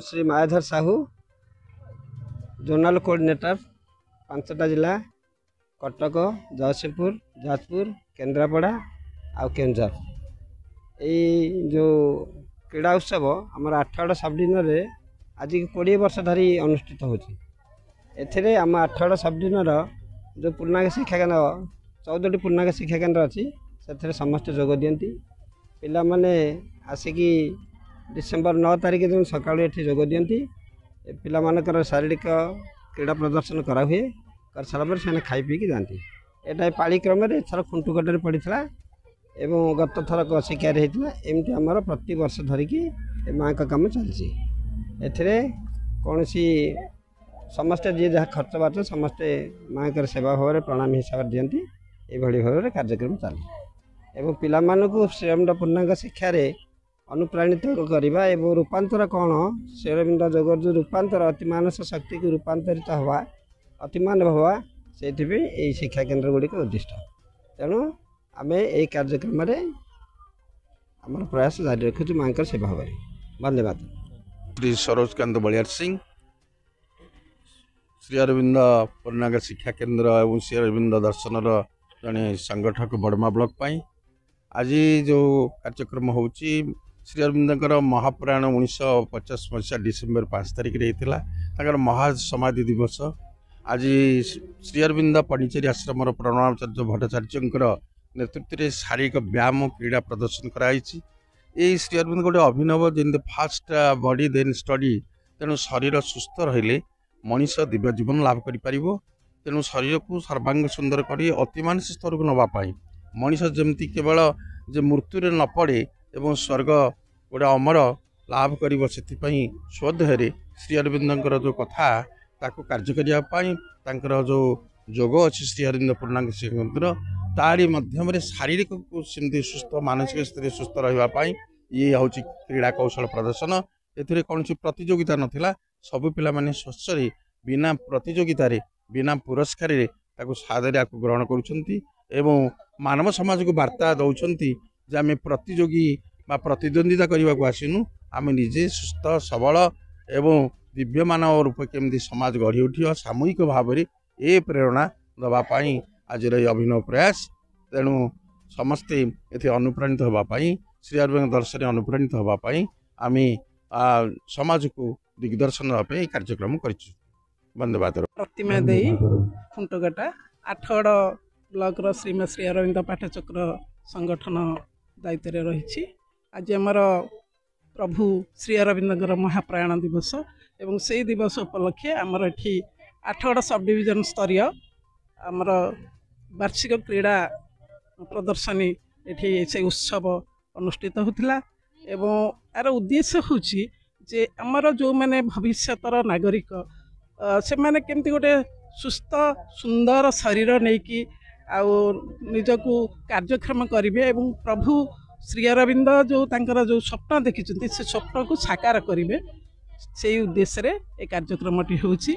Shri Mayadhar Sahu zonal coordinator 5टा जिला कटक जगतसिंहपुर जाजपुर केन्द्रापड़ा आउ केन्दुझर जो क्रीड़ा उत्सव आमर 8गड़ सब डिविजन आज 20 वर्ष धरी अनुष्ठित होती आम 8गड़ सब डिविजन जो पूर्णांग शिक्षा केन्द्र 14टी पूर्णांग शिक्षा केन्द्र अच्छी से समस्त जोग दियंती पिला माने आसिकी डिसेम्बर 9 तारिख दिन सका जोग दियंती पिला मानकर शारीरिक क्रीड़ा प्रदर्शन करा हुए कर सारा से खाई पीकी जाती एटा पाली क्रम एथर खुंटुकटे पड़ा एवं गत थरक शिकार होता एमती आमर प्रति वर्ष धरिकी माँ का कम चलती कौन समस्ते जी जहाँ खर्च बात समस्ते माँ का सेवा भाव प्रणाम हिसाब से दिखती ये भाव कार्यक्रम चले एवं पिलामानकु श्रीअरविंद पूर्णांग शिक्षा अनुप्राणित करवा एवं रूपांतर कौन श्रीअरविंद जोगर जो रूपांतर अतिमानस शक्ति को रूपांतरित हवा अतिमान हवा से शिक्षा केन्द्र गुड़िक उद्दिष्ट तेणु आम यही कार्यक्रम आम प्रयास जारी रखुचु माँ सेवा भाव धन्यवाद। श्री सरोजकांत बलियार सिंह श्रीअरविंद पूर्णांग शिक्षा केन्द्र और श्रीअरविंद दर्शन जड़े संगठक बड़मा ब्लॉक पाई आज जो कार्यक्रम होची श्रीअरविंदर महाप्रयाण 1950 मसीहा डिसेम्बर 5 तारिख होता महासमाधि दिवस आज श्रीअरविंद पंडिचेरी आश्रम प्रणवाचार्य भट्टाचार्य नेतृत्व में शारीरिक व्यायाम क्रीड़ा प्रदर्शन कराई श्रीअरविंद गोटे अभिनव जमी फास्ट बॉडी देन स्टडी तेणु शरीर सुस्थ रहिले मनीष दिव्य जीवन लाभ कर तेणु शरीर को सर्वांग सुंदर कर अतिमानस स्तर को नापी मनीष जमती केवल जे मृत्यु न पड़े एवं स्वर्ग गोटे अमर लाभ कर स्वदेह श्रीअरविंदर जो कथा ताको कार्य करने जो जोग अच्छी श्रीअरविंद पूर्णांग केन्द्र तारी मध्यम शारीरिक सेमती सुस्थ मानसिक स्थिति सुस्थ रही ये हूँ क्रीड़ा कौशल प्रदर्शन ए कौन प्रतियोगिता नाला सबु पिला माने स्वच्छरे बिना प्रतियोगिता बिना पुरस्कार सादर को ग्रहण करुँच मानव समाज को वार्ता दौरान जे आम प्रतियोगी बा प्रतिद्वंदिता करने को आसनु आम निजे सुस्थ सबल एवं दिव्य मानव रूप केमती समाज गढ़ी उठ सामूहिक भाव में ये प्रेरणा दवापाई आज अभिनव प्रयास तेणु समस्ते ये अनुप्राणित होगापाई श्रीअरविंद दर्शन अनुप्राणित होगापाई आम समाज को दिग्दर्शन होगा कार्यक्रम कर धन्यवाद। प्रतिमा दे खुंटगटा 8गड़ ब्लॉक श्रीमती श्रीअरविंद पाठचक्र संगठन दायित्व रही आज आमर प्रभु श्रीअरविंदर महाप्रयाण दिवस एवं से दिवस उपलक्षे आमर एठी 8गड़ सब डिविजन स्तरीय आमर वार्षिक क्रीड़ा प्रदर्शनी एठी से उत्सव अनुष्ठित होता एवं यार उद्देश्य होची जे आमर जो मैंने भविष्यतर नागरिक से माने केमती गोटे सुस्थ सुंदर शरीर नहीं कि निजक कार्यक्षम करेंगे एवं प्रभु श्रीअरविंद जो तांकर जो स्वप्न देखी से स्वप्न को साकार करेंगे से उद्देश्य रे ए कार्यक्रमटी होची।